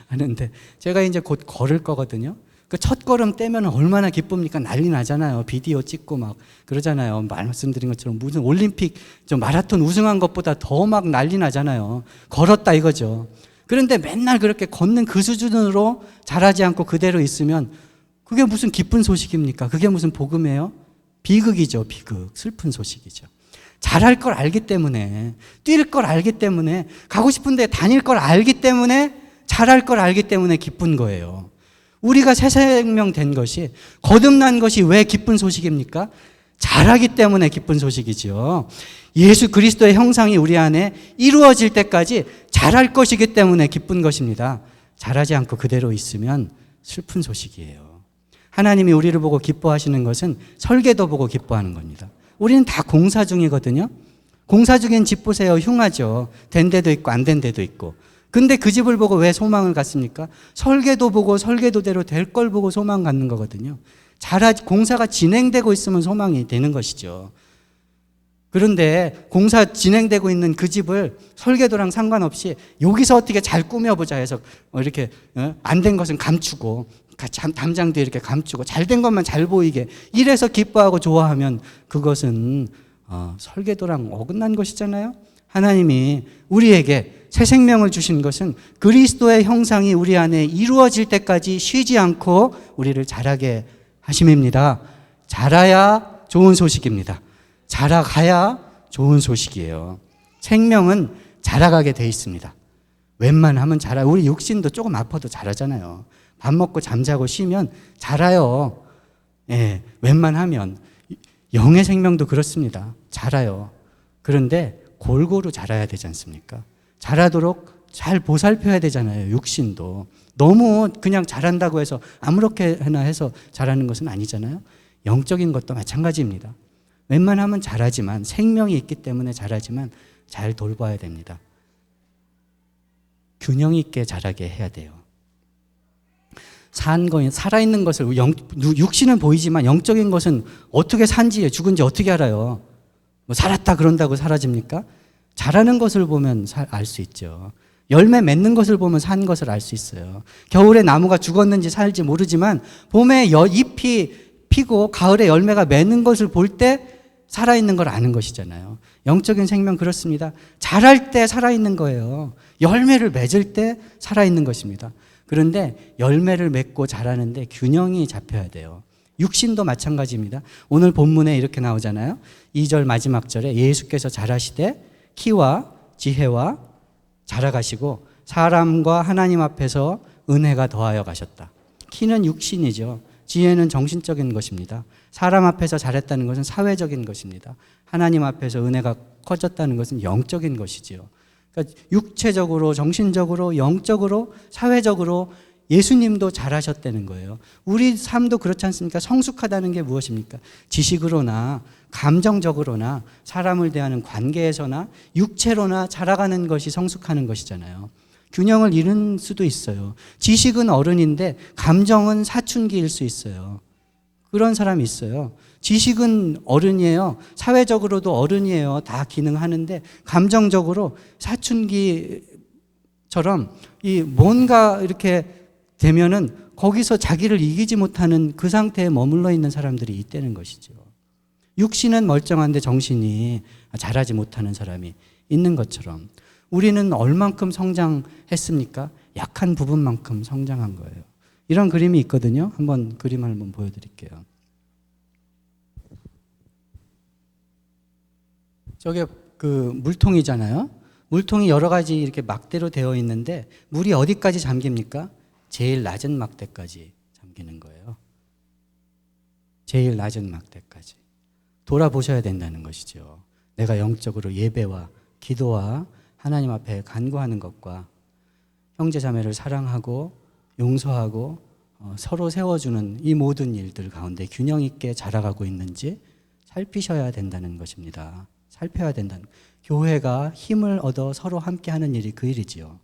하는데 제가 이제 곧 걸을 거거든요. 그 첫 걸음 떼면 얼마나 기쁩니까? 난리 나잖아요. 비디오 찍고 막 그러잖아요. 말씀드린 것처럼 무슨 올림픽 저 마라톤 우승한 것보다 더 막 난리 나잖아요. 걸었다 이거죠. 그런데 맨날 그렇게 걷는 그 수준으로 자라지 않고 그대로 있으면 그게 무슨 기쁜 소식입니까? 그게 무슨 복음이에요? 비극이죠. 비극. 슬픈 소식이죠. 잘할 걸 알기 때문에, 뛸 걸 알기 때문에, 가고 싶은데 다닐 걸 알기 때문에, 잘할 걸 알기 때문에 기쁜 거예요. 우리가 새 생명 된 것이, 거듭난 것이 왜 기쁜 소식입니까? 잘하기 때문에 기쁜 소식이죠. 예수 그리스도의 형상이 우리 안에 이루어질 때까지 잘할 것이기 때문에 기쁜 것입니다. 잘하지 않고 그대로 있으면 슬픈 소식이에요. 하나님이 우리를 보고 기뻐하시는 것은 설계도 보고 기뻐하는 겁니다. 우리는 다 공사 중이거든요. 공사 중인 집 보세요. 흉하죠. 된 데도 있고 안 된 데도 있고. 근데 그 집을 보고 왜 소망을 갖습니까? 설계도 보고 설계도대로 될 걸 보고 소망 갖는 거거든요. 공사가 진행되고 있으면 소망이 되는 것이죠. 그런데 공사 진행되고 있는 그 집을 설계도랑 상관없이 여기서 어떻게 잘 꾸며보자 해서 이렇게 안 된 것은 감추고 담장도 이렇게 감추고 잘 된 것만 잘 보이게 이래서 기뻐하고 좋아하면 그것은 설계도랑 어긋난 것이잖아요. 하나님이 우리에게 새 생명을 주신 것은 그리스도의 형상이 우리 안에 이루어질 때까지 쉬지 않고 우리를 자라게 하심입니다. 자라야 좋은 소식입니다. 자라가야 좋은 소식이에요. 생명은 자라가게 돼 있습니다. 웬만하면 자라. 우리 육신도 조금 아파도 자라잖아요. 밥 먹고 잠자고 쉬면 자라요. 예, 웬만하면 영의 생명도 그렇습니다. 자라요. 그런데 골고루 자라야 되지 않습니까? 자라도록 잘 보살펴야 되잖아요. 육신도. 너무 그냥 자란다고 해서 아무렇게나 해서 자라는 것은 아니잖아요. 영적인 것도 마찬가지입니다. 웬만하면 자라지만 생명이 있기 때문에 자라지만 잘 돌봐야 됩니다. 균형 있게 자라게 해야 돼요. 살아있는 것을 육신은 보이지만 영적인 것은 어떻게 산지 죽은지 어떻게 알아요? 뭐 살았다 그런다고 사라집니까? 자라는 것을 보면 알 수 있죠. 열매 맺는 것을 보면 산 것을 알 수 있어요. 겨울에 나무가 죽었는지 살지 모르지만 봄에 잎이 피고 가을에 열매가 맺는 것을 볼 때 살아있는 걸 아는 것이잖아요. 영적인 생명 그렇습니다. 자랄 때 살아있는 거예요. 열매를 맺을 때 살아있는 것입니다. 그런데 열매를 맺고 자라는데 균형이 잡혀야 돼요. 육신도 마찬가지입니다. 오늘 본문에 이렇게 나오잖아요. 2절 마지막 절에 예수께서 자라시되 키와 지혜와 자라가시고 사람과 하나님 앞에서 은혜가 더하여 가셨다. 키는 육신이죠. 지혜는 정신적인 것입니다. 사람 앞에서 잘했다는 것은 사회적인 것입니다. 하나님 앞에서 은혜가 커졌다는 것은 영적인 것이지요. 그러니까 육체적으로, 정신적으로, 영적으로, 사회적으로 예수님도 잘하셨다는 거예요. 우리 삶도 그렇지 않습니까? 성숙하다는 게 무엇입니까? 지식으로나 감정적으로나 사람을 대하는 관계에서나 육체로나 자라가는 것이 성숙하는 것이잖아요. 균형을 잃은 수도 있어요. 지식은 어른인데 감정은 사춘기일 수 있어요. 그런 사람이 있어요. 지식은 어른이에요. 사회적으로도 어른이에요. 다 기능하는데 감정적으로 사춘기처럼 이 뭔가 이렇게 되면은 거기서 자기를 이기지 못하는 그 상태에 머물러 있는 사람들이 있다는 것이죠. 육신은 멀쩡한데 정신이 자라지 못하는 사람이 있는 것처럼 우리는 얼만큼 성장했습니까? 약한 부분만큼 성장한 거예요. 이런 그림이 있거든요. 그림을 한번 보여드릴게요. 저게 그 물통이잖아요. 물통이 여러 가지 이렇게 막대로 되어 있는데 물이 어디까지 잠깁니까? 제일 낮은 막대까지 잠기는 거예요. 제일 낮은 막대까지. 돌아보셔야 된다는 것이죠. 내가 영적으로 예배와 기도와 하나님 앞에 간구하는 것과 형제 자매를 사랑하고 용서하고 서로 세워주는 이 모든 일들 가운데 균형 있게 자라가고 있는지 살피셔야 된다는 것입니다. 살펴야 된다는. 교회가 힘을 얻어 서로 함께하는 일이 그 일이지요.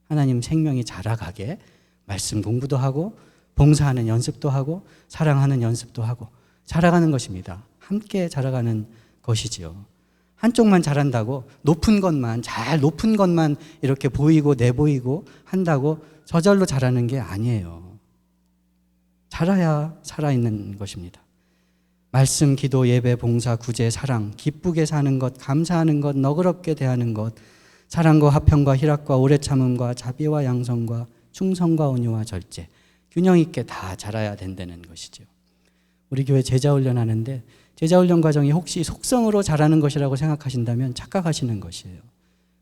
하나님 생명이 자라가게 말씀 공부도 하고 봉사하는 연습도 하고 사랑하는 연습도 하고 자라가는 것입니다. 함께 자라가는 것이지요. 한쪽만 잘한다고 높은 것만 이렇게 보이고 내보이고 한다고 저절로 자라는 게 아니에요. 자라야 살아있는 것입니다. 말씀, 기도, 예배, 봉사, 구제, 사랑, 기쁘게 사는 것, 감사하는 것, 너그럽게 대하는 것, 사랑과 화평과 희락과 오래 참음과 자비와 양성과 충성과 온유와 절제, 균형 있게 다 자라야 된다는 것이죠. 우리 교회 제자훈련 하는데 제자훈련 과정이 혹시 속성으로 자라는 것이라고 생각하신다면 착각하시는 것이에요.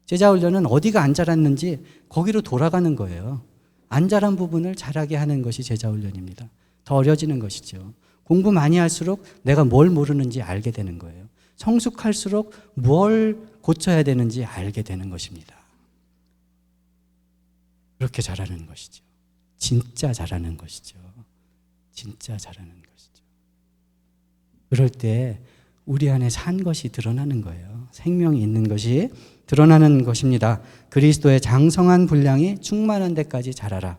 제자훈련은 어디가 안 자랐는지 거기로 돌아가는 거예요. 안 자란 부분을 자라게 하는 것이 제자훈련입니다. 더 어려지는 것이죠. 공부 많이 할수록 내가 뭘 모르는지 알게 되는 거예요. 성숙할수록 뭘 고쳐야 되는지 알게 되는 것입니다. 그렇게 자라는 것이죠. 진짜 자라는 것이죠. 진짜 자라는 것이죠. 그럴 때 우리 안에 산 것이 드러나는 거예요. 생명이 있는 것이 드러나는 것입니다. 그리스도의 장성한 분량이 충만한 데까지 자라라.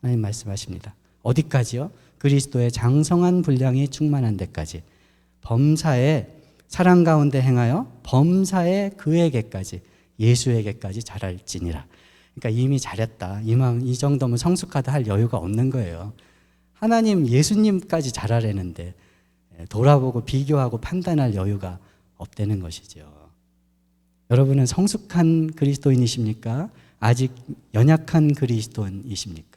하나님 말씀하십니다. 어디까지요? 그리스도의 장성한 분량이 충만한 데까지. 범사에 사랑 가운데 행하여 범사에 그에게까지 예수에게까지 자랄지니라. 그러니까 이미 잘했다. 이 정도면 성숙하다 할 여유가 없는 거예요. 하나님 예수님까지 자라려는데 돌아보고 비교하고 판단할 여유가 없다는 것이죠. 여러분은 성숙한 그리스도인이십니까? 아직 연약한 그리스도인이십니까?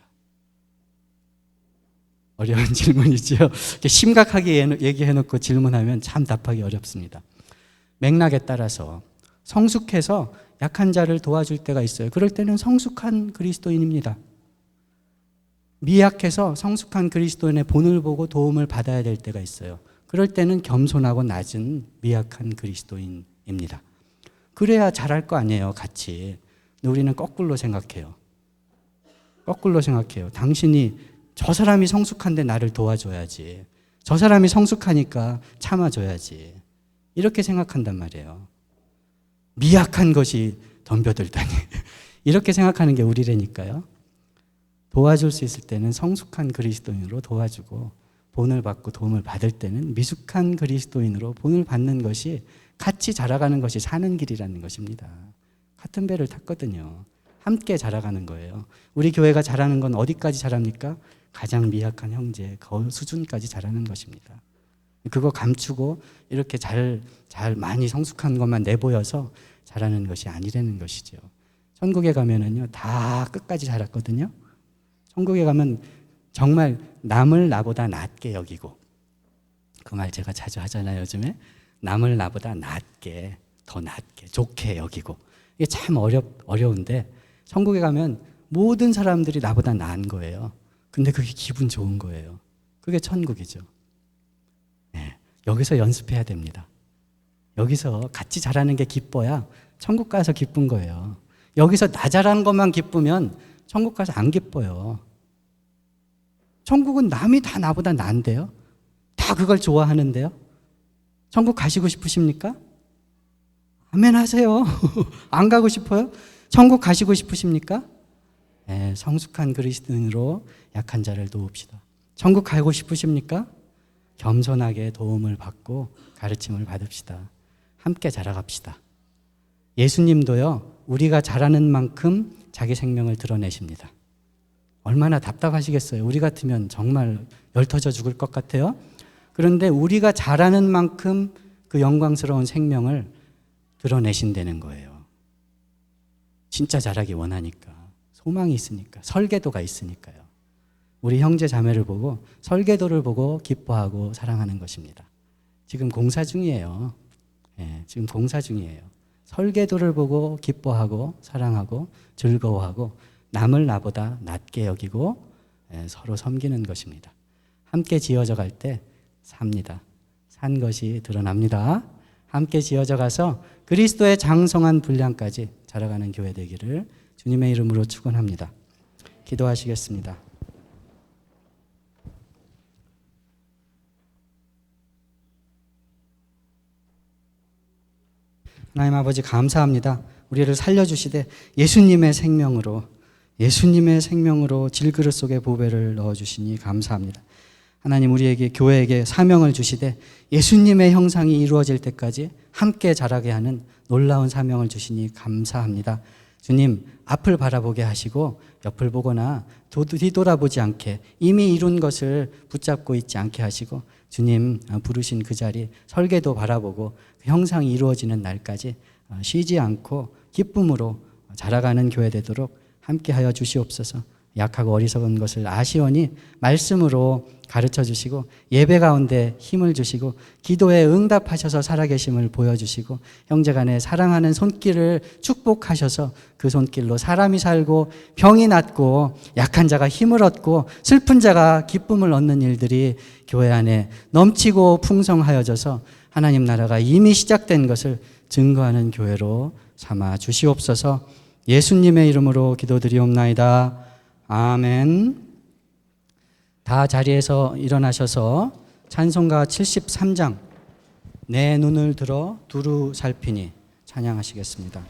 어려운 질문이죠. 이렇게 심각하게 얘기해놓고 질문하면 참 답하기 어렵습니다. 맥락에 따라서 성숙해서 약한 자를 도와줄 때가 있어요. 그럴 때는 성숙한 그리스도인입니다. 미약해서 성숙한 그리스도인의 본을 보고 도움을 받아야 될 때가 있어요. 그럴 때는 겸손하고 낮은 미약한 그리스도인입니다. 그래야 잘할 거 아니에요, 같이. 근데 우리는 거꾸로 생각해요. 거꾸로 생각해요. 당신이 저 사람이 성숙한데 나를 도와줘야지. 저 사람이 성숙하니까 참아줘야지. 이렇게 생각한단 말이에요. 미약한 것이 덤벼들다니. 이렇게 생각하는 게 우리라니까요. 도와줄 수 있을 때는 성숙한 그리스도인으로 도와주고 본을 받고 도움을 받을 때는 미숙한 그리스도인으로 본을 받는 것이 같이 자라가는 것이 사는 길이라는 것입니다. 같은 배를 탔거든요. 함께 자라가는 거예요. 우리 교회가 자라는 건 어디까지 자랍니까? 가장 미약한 형제 그 수준까지 자라는 것입니다. 그거 감추고 이렇게 잘 많이 성숙한 것만 내보여서 자라는 것이 아니라는 것이죠. 천국에 가면은요 다 끝까지 자랐거든요. 천국에 가면 정말 남을 나보다 낮게 여기고, 그 말 제가 자주 하잖아요, 요즘에. 남을 나보다 낮게, 더 낮게, 좋게 여기고. 이게 참 어려운데 천국에 가면 모든 사람들이 나보다 나은 거예요. 근데 그게 기분 좋은 거예요. 그게 천국이죠. 네, 여기서 연습해야 됩니다. 여기서 같이 자라는 게 기뻐야 천국 가서 기쁜 거예요. 여기서 나 잘하는 것만 기쁘면 천국 가서 안 기뻐요. 천국은 남이 다 나보다 나은데요? 다 그걸 좋아하는데요? 천국 가시고 싶으십니까? 아멘 하세요. 안 가고 싶어요? 천국 가시고 싶으십니까? 네, 성숙한 그리스도인으로 약한 자를 도웁시다. 천국 가고 싶으십니까? 겸손하게 도움을 받고 가르침을 받읍시다. 함께 자라갑시다. 예수님도요, 우리가 잘하는 만큼 자기 생명을 드러내십니다. 얼마나 답답하시겠어요. 우리 같으면 정말 열터져 죽을 것 같아요. 그런데 우리가 잘하는 만큼 그 영광스러운 생명을 드러내신다는 거예요. 진짜 잘하기 원하니까, 소망이 있으니까, 설계도가 있으니까요. 우리 형제 자매를 보고 설계도를 보고 기뻐하고 사랑하는 것입니다. 지금 공사 중이에요. 지금 공사 중이에요. 설계도를 보고 기뻐하고 사랑하고 즐거워하고 남을 나보다 낮게 여기고 서로 섬기는 것입니다. 함께 지어져 갈 때 삽니다. 산 것이 드러납니다. 함께 지어져 가서 그리스도의 장성한 분량까지 자라가는 교회 되기를 주님의 이름으로 축원합니다. 기도하시겠습니다. 하나님 아버지 감사합니다. 우리를 살려주시되 예수님의 생명으로 질그릇 속에 보배를 넣어주시니 감사합니다. 하나님 우리에게 교회에게 사명을 주시되 예수님의 형상이 이루어질 때까지 함께 자라게 하는 놀라운 사명을 주시니 감사합니다. 주님 앞을 바라보게 하시고 옆을 보거나 뒤돌아보지 않게 이미 이룬 것을 붙잡고 있지 않게 하시고 주님 부르신 그 자리 설계도 바라보고 그 형상이 이루어지는 날까지 쉬지 않고 기쁨으로 자라가는 교회 되도록 함께하여 주시옵소서. 약하고 어리석은 것을 아시오니 말씀으로 가르쳐 주시고 예배 가운데 힘을 주시고 기도에 응답하셔서 살아계심을 보여주시고 형제간에 사랑하는 손길을 축복하셔서 그 손길로 사람이 살고 병이 낫고 약한 자가 힘을 얻고 슬픈 자가 기쁨을 얻는 일들이 교회 안에 넘치고 풍성하여져서 하나님 나라가 이미 시작된 것을 증거하는 교회로 삼아 주시옵소서. 예수님의 이름으로 기도드리옵나이다. 아멘. 다 자리에서 일어나셔서 찬송가 73장 내 눈을 들어 두루 살피니 찬양하시겠습니다.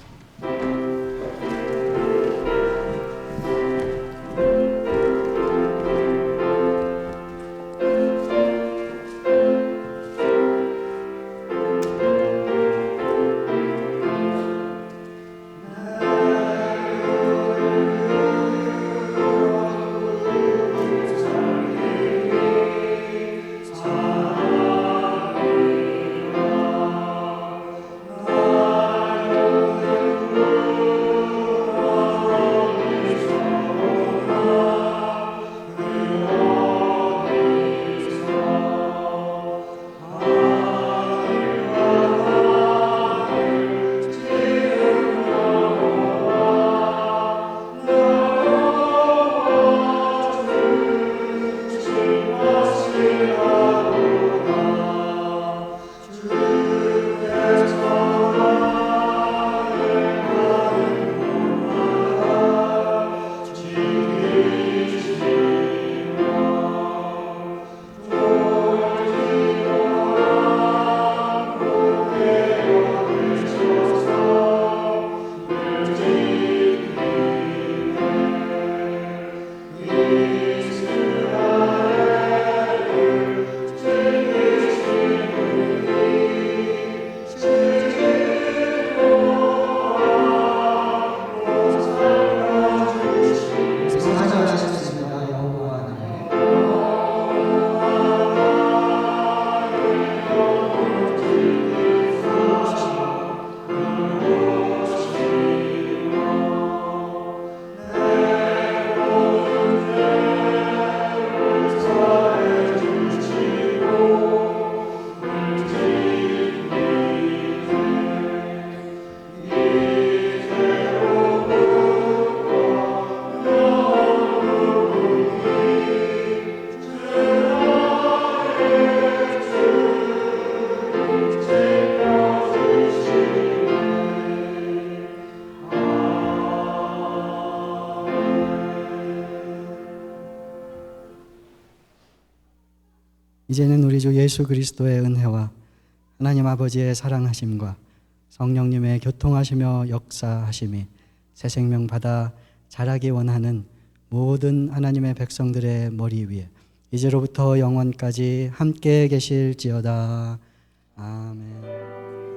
이제는 우리 주 예수 그리스도의 은혜와 하나님 아버지의 사랑하심과 성령님의 교통하시며 역사하심이 새 생명 받아 자라기 원하는 모든 하나님의 백성들의 머리 위에 이제로부터 영원까지 함께 계실지어다. 아멘.